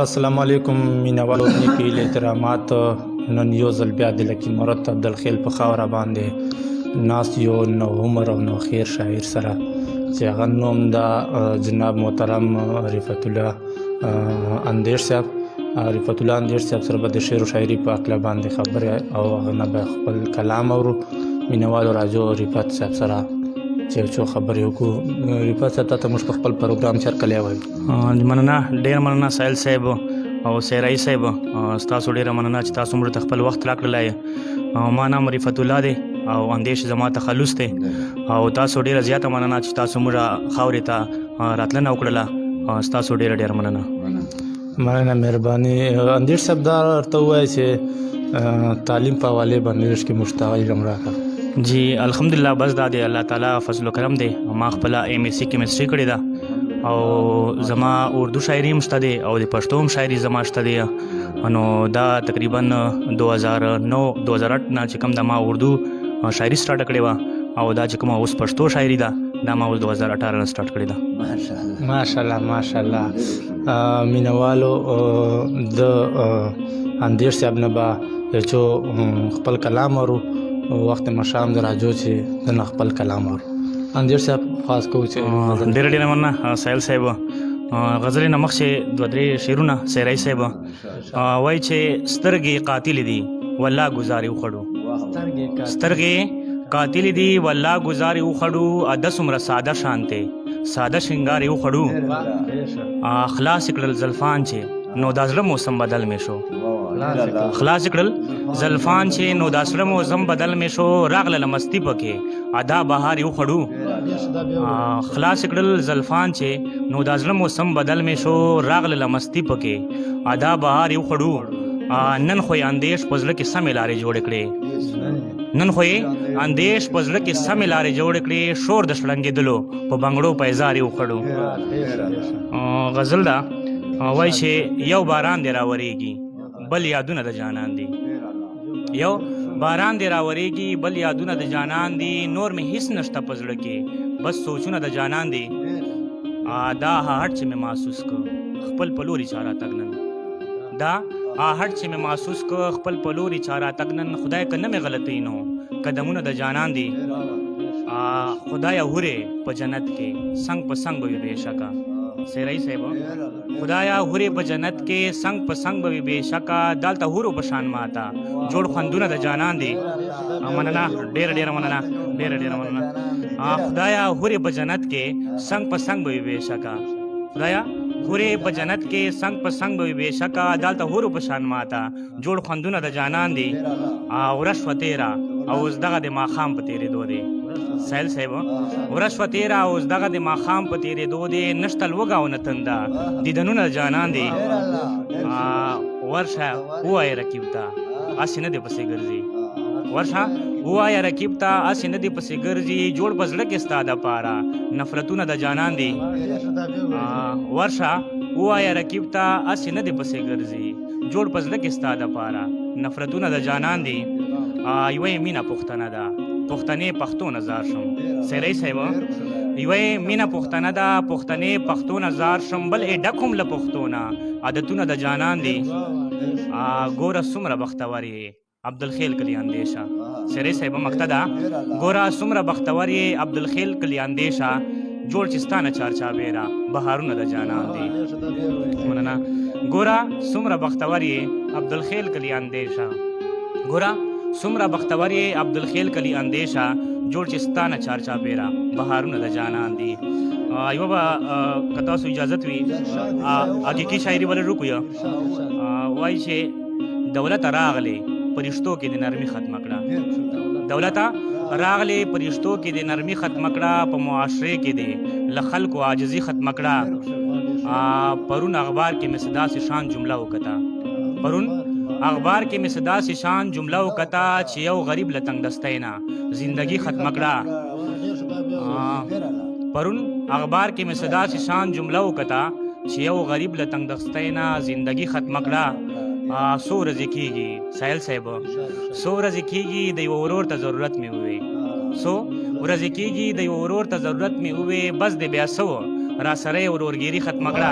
السلام علیکم مینوالو نیکې احترامات. نن یو ځل بیا د لکي مرد عبدالخیل په خاوره باندې ناست یو نو عمر او نو خیر شاعر سره چې هغه نوم د جناب محترم رفعت الله اندیش صاحب. رفعت الله اندیش صاحب سره به د شعر و شاعري په هکله باندې خبرې او هغه نه به خپل کلام اورو. مینوالو راځو رفعت صاحب سره چې څو خبرې وکړو. رفعت صاحب ته موږ په خپل پروګرام چرکلی وایو. مننه، ډېر مننه سایل صاحب او سیرای صاحب، ستاسو ډېره مننه چې تاسو موږ ته خپل وخت راکړلی. ما نام رفعت الله دی او اندیش زما تخلص دی او تاسو ډېره زیاته مننه چې تاسو موږ خاورې ته راتلنه وکړله. ستاسو ډېره مننه. مننه، مهرباني. اندیش صاحب دا ورته ووایي چې تعلیم په حوالې باندې کې موږ ته علم راکړه. جی الحمدلله، بس دا دی الله تعالی فضل و کرم دی. ما خپله MSc کیمسټري کړې ده او زما اردو شاعري هم شته دی او د پښتو هم شاعري زما شته دی. نو دا تقریبا 2009 2008 نه چې کوم د ما اردو شاعري سټارټ کړې وه او دا چې کومه اوس پښتو شاعري ده دا ما اوس 2018 نه سټارټ کړې ده. ماشاءالله ماشاءالله. مینوالو د اندیش صاحب نه به یو څو خپل کلام ورو وخت مشام د راجو چې د خپل کلام ورو. اندیش صاحب خاص کوو چې ډېره مننه سایل صاحب. غزلې نه مخکې دوه درې شعرونه سیرای صاحب وایي چې سترګې قاتل دي والله ګزارې وخړو، سترګې قاتل دي والله ګزارې وخړو، اده څومره ساده شانته ساده شنګارې وخړو، خلاص کړل زلفان چې نو دا زړه موسم بدل می شو، خلاص کړل زلفان چې نو دا زړه موسم بدل می شو، راغله مستی پکې ادا بهار یو خړو، خلاص کړل زلفان چې نو دا زړه موسم بدل می شو، راغله مستی پکې ادا بهار یو خړو، نن خو اندیش پزړه کې سمې لارې جوړ کړې، نن خو اندیش پزړه کې سمې لارې جوړ کړې، شور د شړنګېدلو په بنګړو پیزار یو خړو. غزل دا وای چې یو باران دی راوریږي بل یادونه د جانان دی، یو باران دی راوریږي بل یادونه د جانان دی، نور مې هیڅ نشته په زړه کې بس سوچونه د جانان دی، دا هټ چې مې محسوس کړ خپل په لوري چاره تګ نن، دا هټ چې مې محسوس کړ خپل په لوري چاره تګ نن، خدای که نه مې غلطی نو قدمونه د جانان دی، خدای هورې په جنت کې څنګ په څنګ به وي بېشکه. سیرای صاحب خدایا هورې په جنت کې څنګ په څنګ به وي بېشکه، دلته هورو په شان ماته جوړ خوندونه د جانان دی. مننه، ډېره مننه، ډېره مننه. خدایا هورې په جنت کې څنګ په څنګ به وي بېشکه، خدایا هورې په جنت کې څنګ په څنګ به وي بېشکه، دلته هورو په شان ماته جوړ خوندونه د جانان دی، ورځ شوه تېره او اوس دغه د ماښام په تېرېدو دی. سایل صاحب ورځ شوه تېره اوس دغه د ماښام په تېرېدو دی، نشته لوږه او نه تنده دیدنونه د جانان دی، ورشه ووایه رقیب ته هسې نه دی پسې ګرځي، ورشه ووایه رقیب ته هسې نه دی پسې ګرځي، جوړ په زړه کې ستا دپاره نفرتونه د جانان دی، ورشه ووایه رقیب ته هسې نه دی پسې ګرځي، جوړ په زړه کې ستا دپاره نفرتونه د جانان دی. یوه یې مینه پوښتنه ده پښتنې پښتو نزار شم. سیرای صاحب یوه یې مینه پوښتنه ده پښتنې پښتو نزار شم، بل یې ډک هم له پښتو نه عادتونه د جانان دی، ګوره څومره بختور یې عبدالخیل کلي اندیشه. سیرای صاحب مقطع ده ګوره څومره بختور یې عبدالخیل کلي اندیشه، جوړ چې ستا نه چارچاپېره بهارونه د جانان دی. مننه. ګوره څومره بختور یې عبدالخیل کلي اندیشه، ګوره څومره بختور یې عبدالخیل کلي اندیشه، جوړ چې ستا نه چارچاپېره بهارونه د جانان دی. یوه به که تاسو اجازت وي حقیقي شاعري بله وکړو. وایي چې دولته راغلی په رشتو کې د نرمي ختمه کړه، دولته راغلی په رشتو کې د نرمي ختمه کړه، په معاشرې کې د له خلکو عاجزي ختمه کړه، پرون اخبار کې مې داسې شان جمله وکته، پرون اخبار کې مې داسې شان جمله وکته چې یو غریب له تنګ دستی نه زندگی ختمه کړه، پرون اخبار کې مې داسې شان جمله وکته چې یو غریب له تنګ دستی نه زندگی ختمه کړه. څو ورځې کېږي سایل صاحب څو ورځې کېږي د یوه ورور ته ضرورت مې ووې، څو ورځې کېږي د یوه ورور ته ضرورت مې ووې، بس د بیا څه را سره یې ورورګیري ختمه کړه،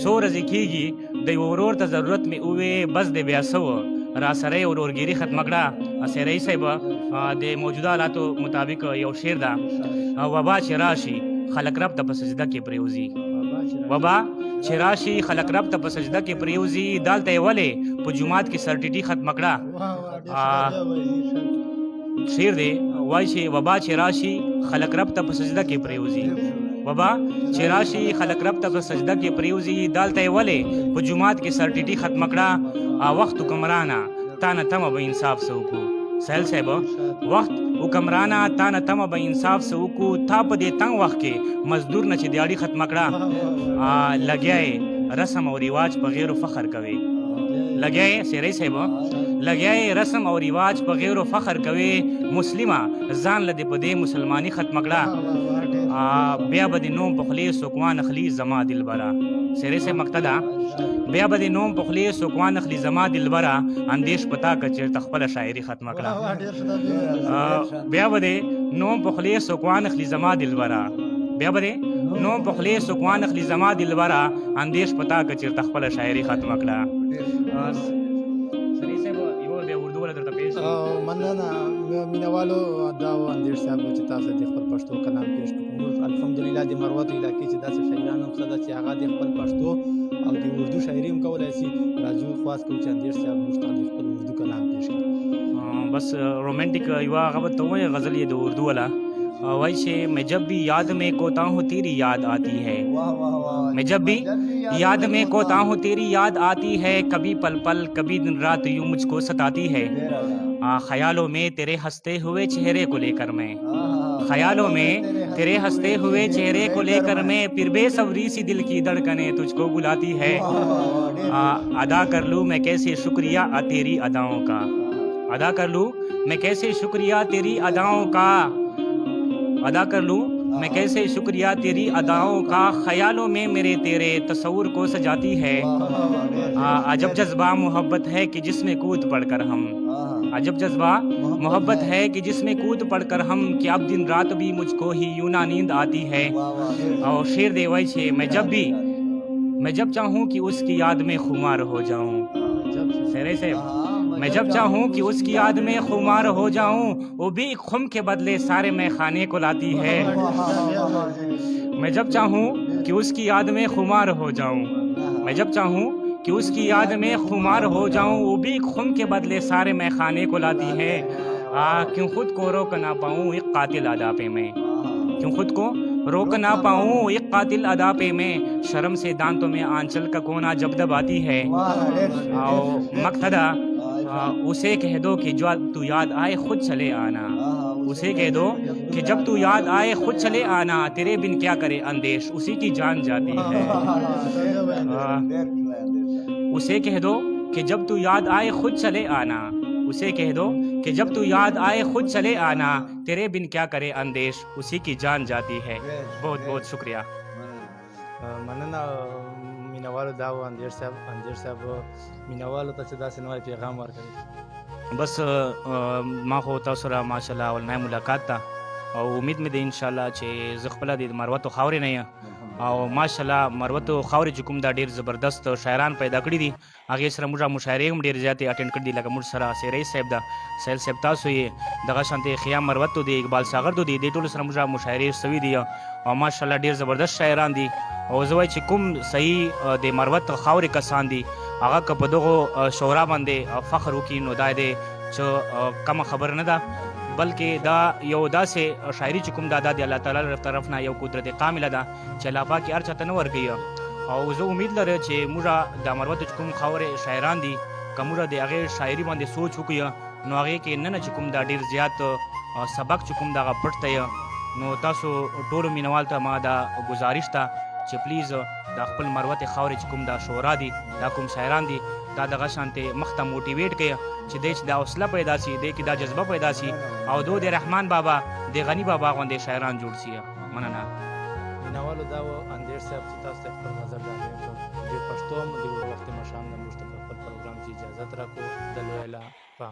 څو ورځې کېږي د یو ورور ته ضرورت مې ووې بس دی بیا څه وه را سره یې ورورګیري ختمه کړه سیرۍ صاحب د موجوده حالاتو مطابق یو شعر ده وبا چې راشي خلک رب ته په سجده کې پرېوځي وبا چې راشي خلک رب ته په سجده کې پرېوځي دالته یې ولې په جومات کې سرټیټي ختمه کړه شعر دی وایي چې وبا چې راشي خلک رب ته په سجده کې پرېوځي وبا چې راشي خلک رب ته په سجده کې پرېوځي دالته یې ولې په جومات کې سرټیټي ختمه کړه وخت حکمرانه تا نه تمه به انصاف څه وکړو سهیل صاحب وخت حکمرانه تا نه تمه به انصاف څه وکړو تا په دې تنګ وخت کې مزدور نه چې دیاړي ختمه کړه لګیا یې رسم او رواج په غیر فخر کوي لګیا یې سیرۍ صاحب لګیا یې رسم او رواج په غیر فخر کوي مسلمه ځان له دې په دې مسلماني ختمه کړه بیا به د نوم په خولې څوک وانخلي زما دلبره سیرۍ صاحب مقتده بیا به د نوم په خولې څوک وانخلي زما دلبره اندیش پتا که چېرته خپله شاعري ختمه کړه بیا به د نوم په خولې څوک وانخلي زما دلبره بیا به د نوم په خولې څوک وانخلي زما دلبره اندیش پتا که چېرته خپله شاعري ختمه کړه سیرۍ صاحب یو بیا اردو والا درته پیش مننه مینوالو دا و اندیش صاحب چې تاسو د خپل پښتو کلام پیش کړو الحمدلله د مروت علاقې چې داسې شاعران هم شته چې هغه د خپل پښتو او د اردو شاعري هم کولی شي راځو خواست کوو چې اندیش صاحب موږ ته د خپل اردو کلام پیش کړي بس رومانٹک یوا هغه به ته ووایې غزل یې د اردو والا وای چې میں جب بھی یاد میں کوتا ہوں تیری یاد آتی ہے میں جب بھی یاد میں کوتا ہوں تیری یاد آتی ہے کبھی پل پل کبھی دن رات یوں مجھ کو ستاتی ہے خیالوں میں تیرے ہنستے ہوئے چہرے کو لے کر میں خیالوں میں تیرے ہنستے ہوئے چہرے کو لے کر میں پھر بے صبری سی دل کی دھڑکنیں تجھ کو بلاتی ہے ادا کر لوں میں کیسے شکریہ تیری اداؤں کا ادا کر لوں میں کیسے شکریہ تیری اداؤں کا ادا کر لوں میں کیسے شکریہ تیری اداؤں کا خیالوں میں میرے تیرے تصور کو سجاتی ہے عجب جذبہ محبت ہے کہ جس میں کود پڑھ کر ہم عجب جذبہ محبت ہے کہ جس میں کود پڑھ کر ہم کہ اب دن رات بھی مجھ کو ہی یوں نہ نیند آتی ہے اور شیر دے وای چھے میں جب چاہوں کہ اس کی یاد میں خمار ہو جاؤں سیرے سے میں جب چاہوں کہ اس کی یاد میں خمار ہو جاؤں وہ بھی خم کے بدلے سارے میں خانے کو لاتی ہے میں جب چاہوں کہ اس کی یاد میں خمار ہو جاؤں میں جب چاہوں کہ اس کی یاد میں خمار ہو جاؤں وہ بھی خم کے بدلے سارے میں خانے کو لاتی ہے کیوں خود کو روک نہ پاؤں ایک قاتل ادا پہ میں کیوں خود کو روک نہ پاؤں ایک قاتل ادا پہ میں شرم سے دانتوں میں آنچل کا کونا جب دباتی ہے مقتدہ اسے کہہ دو کہ جب تو یاد آئے خود چلے آنا اسے کہہ دو کہ جب تو یاد آئے خود چلے آنا تیرے بن کیا کرے اندیش اسی کی جان جاتی ہے اسے کہہ دو کہ جب تو یاد آئے خود چلے آنا اسے کہہ دو کہ جب تو یاد آئے خود چلے آنا تیرے بن کیا کرے اندیش اسی کی جان جاتی ہے بہت بہت شکریہ مننه مینوالو دا و اندیش صاحب مینوالو ته چې داسې نوی پیغام ورکوي بس ما خو تاسو سره ماشاءالله اولنۍ ملاقات ته او امید مې دی انشاءالله چې زه خپله د مروتو خاورې نه یم او ماشاءالله مروتو خاورې چې کوم دا ډېر زبردست شاعران پیدا کړي دي هغې سره موږ مشاعرې هم ډېرې زیاتې اټینډ کړي دي لکه موږ سره سیرۍ صاحب ده سهیل صاحب تاسو یې دغه شانتې خیام مروتو دی اقبال ساغر دی دې ټولو سره موږ مشاعرې سوي دي او ماشاءالله ډېر زبردست شاعران دي او زه وایي چې کوم صحیح د مروت خاورې کسان دي هغه که په دغو شعرا باندې فخر وکړي نو دا دی چې کمه خبر نه ده بلکې دا یو داسې شاعري چې کوم دا د الله تعالی طرف نه یو قدرت کامله ده چې الله پاک یې هر چاته نه ورکوي او زه امید لرم چې موږ د مروت چې کوم خاورې شاعران دي که موږ د هغې شاعري باندې سوچ وکړو نو هغې کې نه چې کوم دا ډېر زیات سبق چې کوم دغه پټ دی نو تاسو ټولو مینوال ته ما دا ګزارش ده چې پلیز دا خپل مروت خاورې چې کوم دا شعرا دي دا کوم شاعران دي دا دغه شانتې مخ ته موټیویټ کړي چې دی چې دا حوصله پیدا شي دی کې دا جذبه پیدا شي او دو د رحمان بابا د غني بابا غوندې شاعران جوړ شي مننه مینوالو دا و اندیش صاحب چې تاسو ته خپل نظر راکړی د پښتو هم د وخت مشام نه موږ ته خپل پروګرام چې اجازه راکړو د لویلا